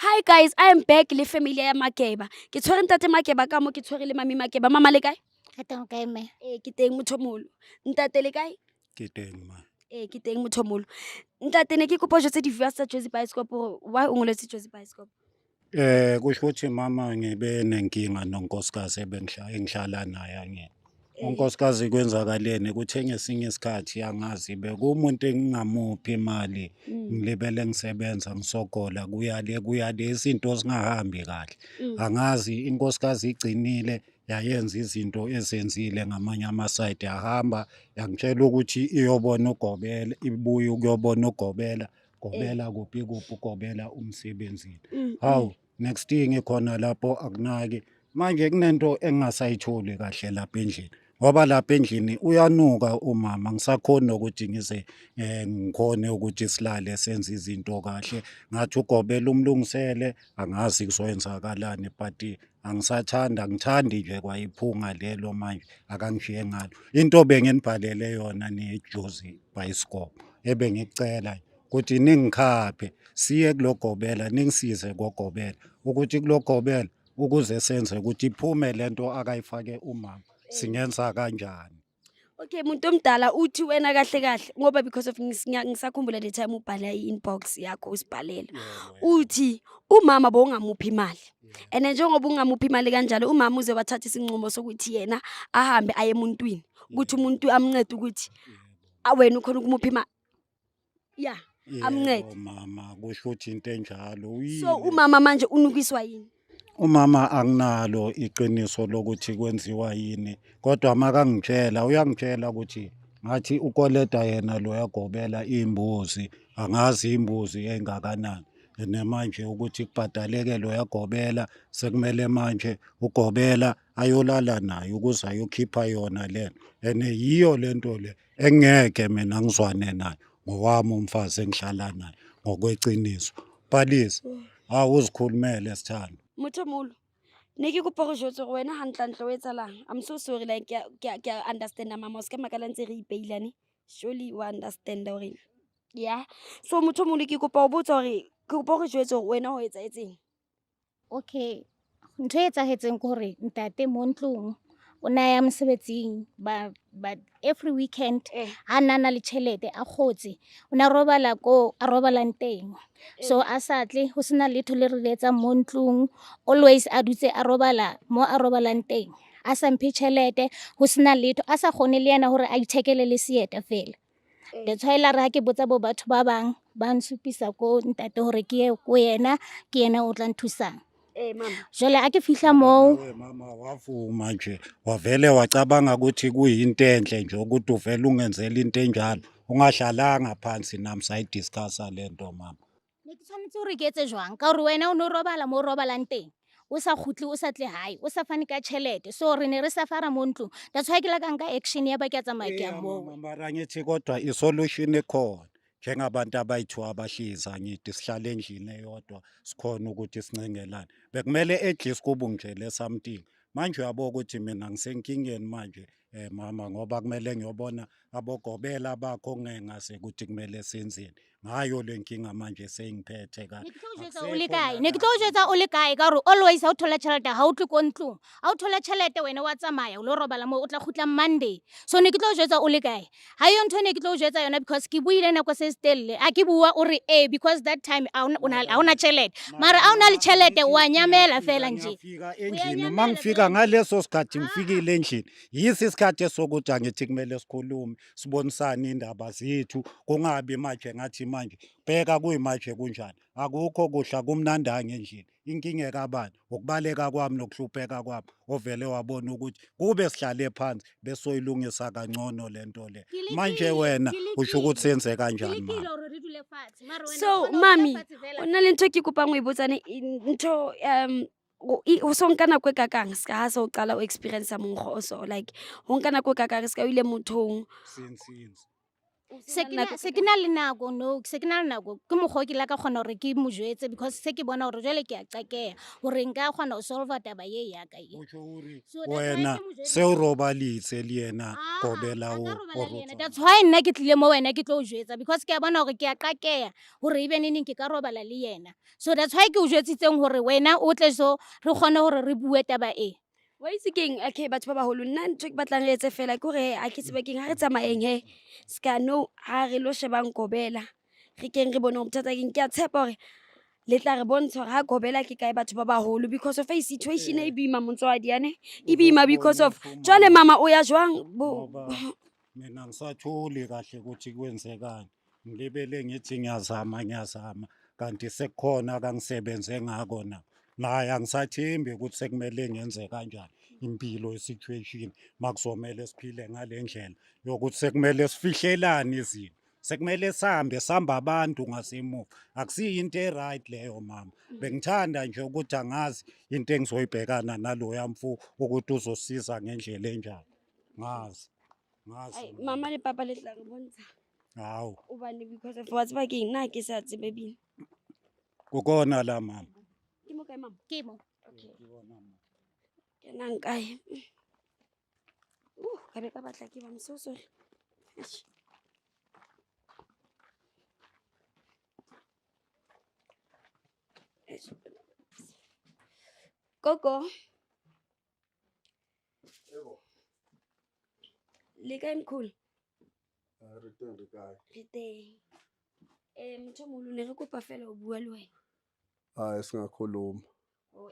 Hi guys, I am back le family ya Makeba. Ke tshwere ntate Makeba ka mo ke tshwere le mami Makeba. Mama le kae? Ke teng kae me? Ke teng motho molo. Ntate le kae? Ke teng ma. Ke teng motho molo. Ntate ne ke kopa jwetse di-viewers tsa Jozi Bioscope hore why o ngoletse Jozi Bioscope? Kusho ukuthi mama ngibe nenkinga nonkosikazi engihlala naye angeke. Unkosikazi kwenzakaleni ukuthi ngesinye isikhathi angazi bekumuntu engingamuphi imali ngilibele ngisebenza ngisogola kuyale izinto zingahambi kahle. Angazi inkosikazi igcinile yayenza izinto ezenzile ngamanye amasayidi yahamba yangitshela ukuthi iyobona uGobela ibuye ukuyobona uGobela. Gobela kuphi ugobela umsebenzini. Hawu next thing khona lapho akunaki manje kunento engasayitholi kahle lapha endlini ngoba lapha endlini uyanuka umama ngisakhona ukuthi ngize ngikhone ukuthi silale senze izinto kahle ngathi ugobela umlungisele angazi kuzoyenzakalani but ngithandi nje kwayiphunga lelo manje akangishiye ngalo into benginibhalele yona neJozi Bioscope ebengicela ukuthi ningikhaphe siye kulogobela ningisize kogobela ukuthi kulogobela ukuze senze ukuthi iphume lento akayifake umama singenza kanjani. Okay, muntu omdala uthi wena kahle kahle ngoba because of ngisakhumbula the time ubhala i-inbox yakho usibhalela. Uthi umama bowungamuphi imali. And njengoba ungamuphi imali kanjalo umama uze wathatha isinqumo sokuthi yena ahambe aye emuntwini ukuthi umuntu amncede ukuthi wena ukhona ukumuphi imali. Yeah. Amncede. Mama kusho ukuthi into enjalo So umama manje unukiswa yini? umama anginalo iqiniso lokuthi kwenziwa yini kodwa makangitshela uyangitshela ukuthi ngathi ukoleta yena lo yagobela imbuzi angazi imbuzi engakanani nemanje ukuthi kubhadaleke lo yagobela sekumele manje ugobela ayolala naye ukuze ayokhipha yona lena yiyo lento le engeke mina ngizwane nayo ngowami umfazi engihlala naye ngokweqiniso Palisa awuzikhulumele sithando Motho molo. Ne ke kopa go jwetsa gore wena hantlantle o etsalang. I'm so sorry like ke understand mama o se ke makala ntse re ipeilane. Surely you understand hore. Yeah. So motho molo ke kopa o botsa hore ke kopa go jwetsa gore wena o etsa etseng. Okay. Ntho e etsahetseng ke hore ntate mo ntlong o na ya mosebetsing but every weekend ha nana le tjhelete a khotse o na robala ko a robalang teng so a satle ho sena letho le re letsang mo ntlong always a dutse a robala mo a robalang teng a sa mphe tjhelete ho sena letho a sa kgone le yena hore a ithekele le seeta fela that's why la ra ke botsa bo batho ba bang ba nsupisa ko ntate hore ke ye ko yena ke yena o tla nthusang. Mama. Jole a ke fihla moo mama wavuma nje wavele wacabanga ukuthi kuyinto enhle nje ukuthi uvele ungenzela into enjalo ungahlalanga phansi nami sayidiscussa lento mama. ne ke tshwanetse hore ke etse jwang ka hore wena o no robala mo robalang teng o sa khutle o sa tle hae o sa fane ka tjhelete so re ne re sa fara mo ntlong that's why ke la ka nka action ya ba ke tsamaya ke ya moo. Mara ngithi kodwa isolution ekhona njengabantu abayithu abahliza ngithi sihlale endlini eyodwa sikhona ukuthi sincengelane bekumele at least kube ngitshele something manje uyabo ukuthi mina ngisenkingeni manje mama ngoba kumele ngiyobona abogobela bakho ngengase ukuthi kumele senzeni ngayo lenkinga manje sengiphethe ka ne ke tlo jwetsa o le kae ka hore always ha o thola tjhelete ha o tle ko ntlong ha o thola tjhelete wena wa tsamaya o lo robala mo o tla khutla Monday so ne ke tlo jwetsa o le kae ha yo ntho ne ke tlo jwetsa yona because ke buile nako se stelle a ke bua o re because that time ha ona tjhelete mara ha ona le tjhelete wa nyamela fela nje endlini mangifika ngaleso sikhathi ngifikile endlini yisi isikhathi esokuthi angithi kumele sikhulume sibonisane indaba zethu kungabi manje ngathi manje bheka kuyimanje kunjani akukho kuhla kumnandanga endlini inkinga kabani ukubaleka kwami nokuhlupheka kwami ovele wabona ukuthi kube sihlale phansi besoyilungisa kangcono lento le manje wena usho ukuthi senze kanjani mama. So mami ona le ntho ke kopang o e botsane ntho o so nka nako e kakang ska ha so qala o experience monkgo o so like ho nka nako e kakang ska o ile mothong since se ke na le nako no se ke na le nako ke mokgwa ke la ka kgona hore ke mo jwetse because se ke bona hore jwale ke a qakeha hore nka kgona ho solve taba ye ya ka ye. Utsho uri So that's why wena ke mo jwetse- se o robalitse le yena Ah, Gobela a o ka robala le yena. rotsang. That's why nna ke tlile mo wena ke tlo o jwetsa because ke a bona hore ke a qakeha hore ebe neng ke ka robala le yena. So that's why ke o jwetsitseng hore wena o tle so re kgone hore re bue taba e. wa itse keng okay batho ba baholo nna ntho ke batlang re etse fela ke gore a ke tseba keng ha re tsamaeng he ska no ha re lo shebang Gobela re keng re bone hore bothata keng ke a tshepa hore le tla re bontsha hore ha Gobela ke kae batho ba baholo because of a situation e boima motswadi yane e boima because of jwale mama o ya jwang Ngoba mina ngisathuli kahle ukuthi kwenzekani. Ngilibele ngithi ngiyazama kanti sekukhona kangisebenze ngako na. Naye angisathembi ukuthi sekumele ngenze kanjani. Impilo ye-situation makuzomela siphile ngale ndlela yokuthi sekumele sifihlelane izinto. Sekumele samba abantu ngasemuva. Akusiyo into e-right leyo mama. Bengithanda nje ukuthi angazi into engizoyibhekana naloya mfu ukuthi uzosiza ngendlela enjani. Ngazi. Ai, mama le papa le tla re bontsha Hawu, obane because of wa tseba keng nna ke sa tsebe bine kukona la mama. ke mo kae mama Ke mo. okay ke nang kae ka be ka batla ke bang so sorry Eish. Eish. Gogo le kae mkhulu re teng motho o moholo ne re kopa fela o bua le wena Hayi singakhuluma. o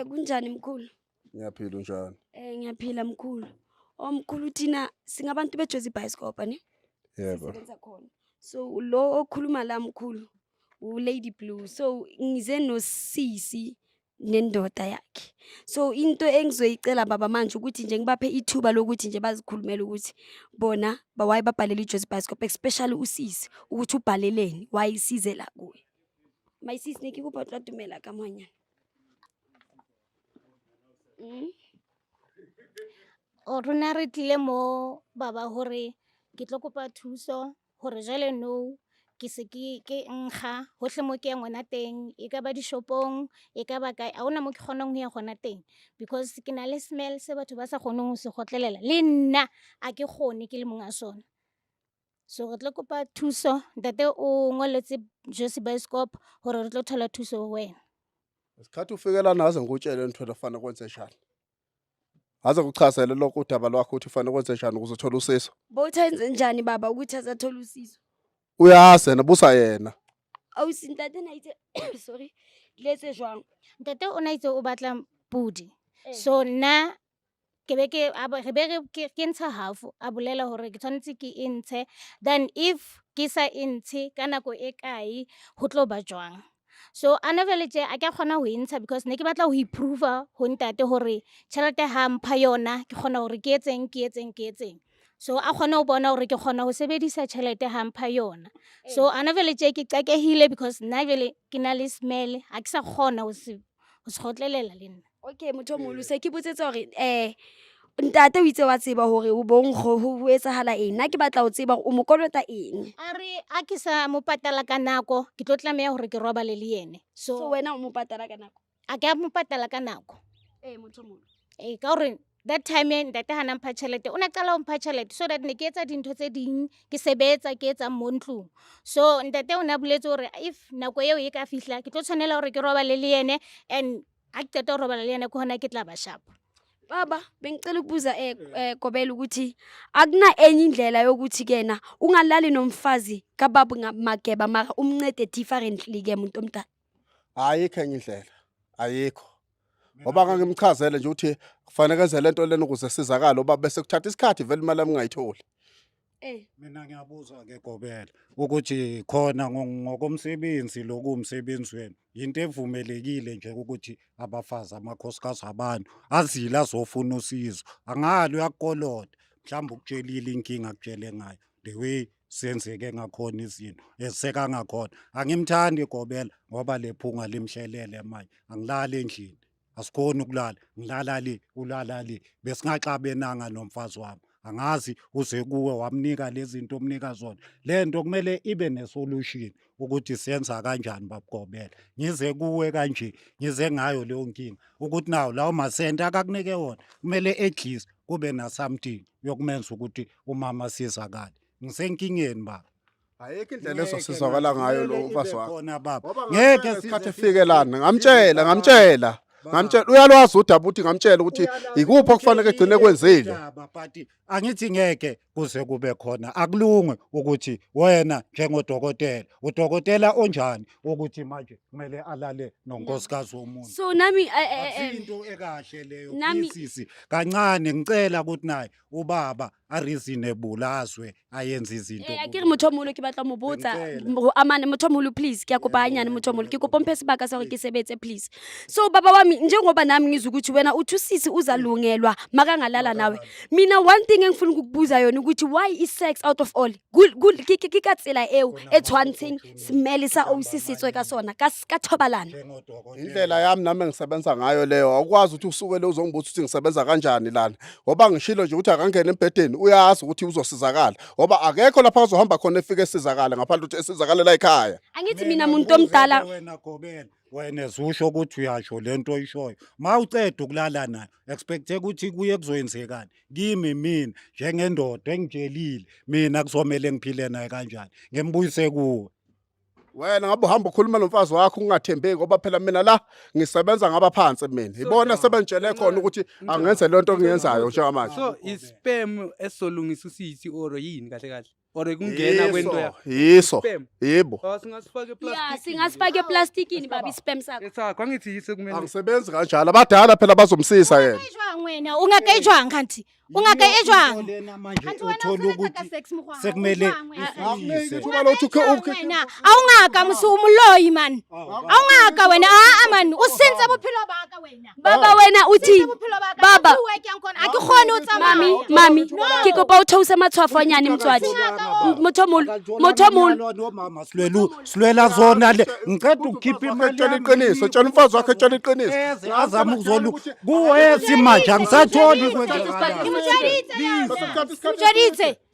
kunjani mkhulu Ngiyaphila njani? ngiyaphila mkhulu omkhulu thina singabantu beJozi Bioscope ne Yebo. sisebenza khona so lo okhuluma la mkhulu u Lady Blue so ngize nosisi nendoda yakhe so into engizoyicela baba manje ukuthi nje ngibaphe ithuba lokuthi nje bazikhulumele ukuthi bona bawaye babhalele iJozi Bioscope especially usisi ukuthi ubhaleleni wayisize la kuye mayisisi nekikupa tla tumela ka monya O rona re tlile mo baba hore ke tlo kopa thuso hore jwale no ke se ke nkga hohle mo ke yang ngwana teng e ka ba dishopong e ka ba kae a hona mo ke kgonang ho ya gona teng because ke na le smell se batho ba sa kgoneng ho se gotlelela le nna a ke kgone ke le monga sona so re tlo kopa thuso ntate o ngoletse Jozi Bioscope hore re tlo thola thuso ho wena. Isikhathi ufikela naze ngutshele into efana kwenze njani. Aze kuchazele lokho udaba lwakho uthi ufana kwenze njani ukuze uthola usizo. bowuthenze njani baba ukuthi azathola usizo Uyazi yena busa yena. awusintate na itse sorry letse jwang Ntate o na itse o batla pudi so nna ke be ke re be ke ntsha half a bolela hore ke tshwanetse ke e ntshe then if ke sa e ntshe ka nako e kae ho tlo ba jwang so ana vele tje a ke kgona ho e ntsha because ne ke batla ho improve ho ntate hore tjhelete ha mpha yona ke kgona hore ke etseng so a kgona ho bona hore ke kgona ho sebedisa tjhelete ha mpha yona so ana vele tje ke qakehile because nna vele ke na le smell ha ke sa kgona ho se gotlelela le nna. okay motho o moholo se ke botsetsa hore ntate o itse wa tseba hore o bonkgo ho etsahala eng nna ke batla ho tseba hore o mo kolota eng A re a ke sa mo patala ka nako ke tlo tlameha hore ke robale le yene so so wena o mo patala ka nako a ke a mo patala ka nako motho o moholo ka hore that time ntate hana mpha tjhelete o na qala ho mpha tjhelete so that ne ke etsa dintho tse ding ke sebetsa ke etsa mo ntlong so ntate o na boletse hore if nako eo e ka fihla ke tlo tshwanela hore ke robale le yene and ha ke qeta ho robala le yena ke hona ke tla ba sharp. baba bengicela ukubuza Gobela ukuthi akuna enye indlela yokuthi kena ungalali nomfazi kababu ngamageba mara umncede differently ke umuntu omdala Ayikho enye indlela. Ayikho. Ngoba ngangimchazele nje uthi kufanele kenze lento lena ukuze sizakala oba bese kuthatha isikhathi vele imali ungayitholi. Mina ngiyabuza ke Gobela ukuthi khona ngokomsebenzi lokumsebenzi wenu into evumelekile nje ukuthi abafazi amakhosikazi abantu azile azofuna usizo angalo uyakolota mhlawumbe ukutshelile inkinga akutshele ngayo the way senzeke ngakhona izinto eseka ngakhona angimthandi Gobela ngoba lephunga limhlelele manje angilali endlini asikhoni ukulala ngilala le ulala le besingaxabenanga nomfazi wami angazi uze kuwe wamnika lezi zinto omnika zona le nto kumele ibe nesolution ukuthi siyenza kanjani babugobela ngize kuwe kanje ngize ngayo leyo nkinga ukuthi nawo lawo masenta akakunike wona kumele at least kube na something yokumenza ukuthi umama sizakale ngisenkingeni baba ayikho indlela ezosizakala ngayo lo mfazi wakho khona baba ngeke isikhathi efike lana ngamtshela uyalwazi udaba ukuthi ngamtshela ukuthi ikuphi okufanele egcine kwenzile but angithi ngeke kuze kube khona akulunge ukuthi wena njengodokotela udokotela onjani ukuthi manje kumele alale nonkosikazi womuntu So nami into ekahle leyo nami- sisi kancane ngicela ukuthi naye ubaba areasonable azwe ayenza izinto akere motho o moholo ke batla mo botsa Bengicela. amane motho o moholo please ke a kopa hanyane motho o moholo ke kopa mphe sebaka sa hore ke sebetse please so baba wami njengoba nami ngizwa ukuthi wena uthi usisi uzalungelwa makangalala nawe mina one thing engifuna ukukubuza yona ukuthi why is sex out of all ke ka tsela eo e tshwantsheng smell sa osisitswe ka sona ka thobalana indlela yami nami engisebenza ngayo leyo awukwazi ukuthi usuke le uzongibuza ukuthi ngisebenza kanjani lana ngoba ngishilo nje ukuthi akangena embhedeni uyazi ukuthi uzosizakala ngoba akekho lapha uzohamba khona efike esizakala ngaphandle ukuthi esizakale la ekhaya angithi mina muntu omdala wena gobela wena zusho ukuthi uyasho lento oyishoyo mawuceda ukulala nayo expecte ukuthi kuye kuzoyenzekani kimi mina njengendoda engitshelile mina kuzomela ngiphile naye kanjani ngembuyise kuwe wena ngabe uhamba ukhuluma nomfazi wakho ungathembeki ngoba phela mina la ngisebenza ngabaphansi mina ibona sebengitshele khona ukuthi angenze lento engiyenzayo njengamanje So ispam esolungisa usisi or yini kahle kahle or kungena kwento yakho yiso Spam. yebo singasifaka ya eplastic singasifaka eplastikini baba ispam sakho esakho angithi yise kumele angisebenzi kanjalo abadala phela bazomsisa yena Ejwang wena ungakayejwang kanti ungakayejwang lena manje kanti wena uthola usebenza ukuthi ka-sex mkhwa sekumele Akuningi ifuyise ithuba lokuthi wena awungaka msumuloyi man awungaka wena man usinze bophelo baka wena baba wena uthi bophelo baka baba akikhona utsamaya mami ke kopa o theose matshwafo anyane motswadi motho o moholo mama silwela zona le ngiceda ukukhipha imali etshela iqiniso tshela umfazi wakho etshela iqiniso eze azama ukuzolu kuwesi manje angisatholi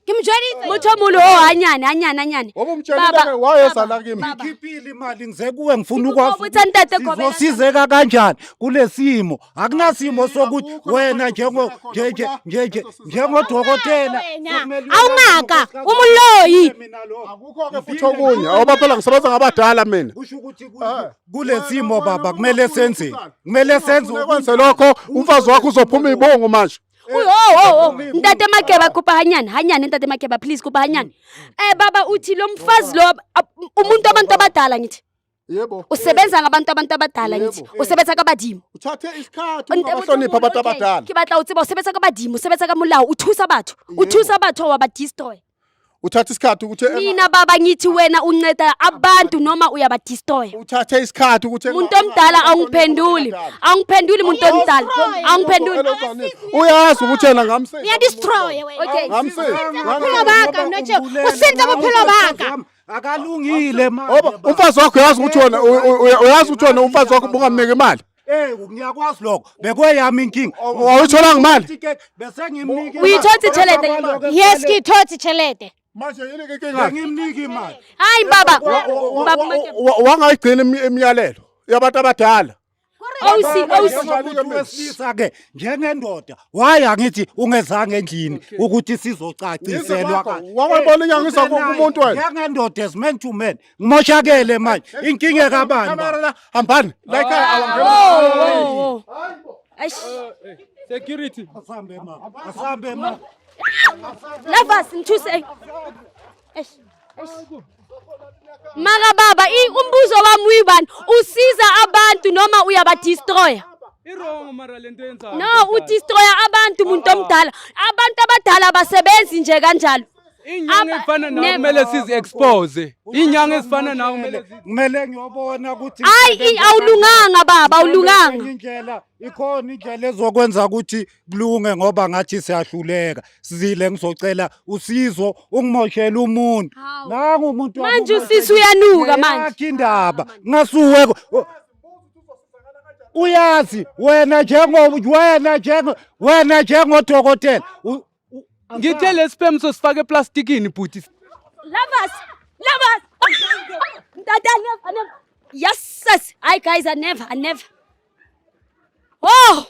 Kimjaditse motho o moholo o hanyane ngoba umtshelile wayeza la kimi ngikhiphile imali ngize kuwe ngifuna Ngikubutsa ntate Gobela. sizosizeka kanjani kule simo akunasimo sokuthi wena njengodokotela awungaka umuloyi akukho-ke futhi okunye ngoba phela ngisebenza ngabadala mina kusho ukuthi kule simo baba kumele senze kumele senze ekwenze lokho umfazi wakho uzophuma ibongo manje ntate Makeba kopa hanyane ntate Makeba please kopa hanyane baba uthi lo mfazi lo umuntu abantu abadala ngithi yebo usebenza ngabantu abadala ngithi Yebo. usebenza kabadimo uthathe isikhathi ungabahlonipha abantu abadala ke batla o tseba usebenza kabadimo usebenza ka molao uthusa batho wa ba destroy uthathe isikhathi ukuthi mina baba ngithi wena unceda abantu noma uyaba destroy uthathe isikhathi ukuthi umuntu omdala awungiphenduli umuntu omdala awungiphenduli uyazi ukuthi yena ngamsiza ngiyadestroy wena okay ngamsiza bophelo baka noje usinze bophelo baka akalungile ngoba umfazi wakho uyazi ukuthi wena uyazi ukuthi wena umfazi wakho bungamnika imali ngiyakwazi lokho bekweyami inkinga awuyitholanga imali bese ngimnike uyithothi thelete yes ngithothi chelete manje yini ke inkinga ngimnike imali hayi baba Makeba wangayigcina imiyalelo yabantu abadala wesilisa ke njengendoda waye angithi ungezange endlini ukuthi sizocaciselwa wangayibona inyangisa kumuntu wena njengendoda as man to man ngimoshakele manje inkinga kabani hambani la ekhaya security asambe ma lavasi ngithuse maka baba umbuzo wami uyibani usiza abantu noma uyabadestroya irong mara lento yenzayo no udestroya abantu umuntu omdala abantu abadala basebenzi nje kanjalo inyanga ezifana nawe kumele sizi expose inyanga ezifana nawe kumele kumele ngiyobona ukuthi hayi awulunganga baba awulunganga indlela ikhona indlela ezokwenza ukuthi kulunge ngoba ngathi siyahluleka sizile ngizocela usizo ungimoshela umuntu Hawu. nangu umuntu Manje usisi uyanuka manje. yakho indaba ngasuwe uyazi wena njengodokotela Ngithe le sperm sosifake eplastikini bhuti. Lovers. Tata, I never. Yes, sis. Hi guys, I never. Oh.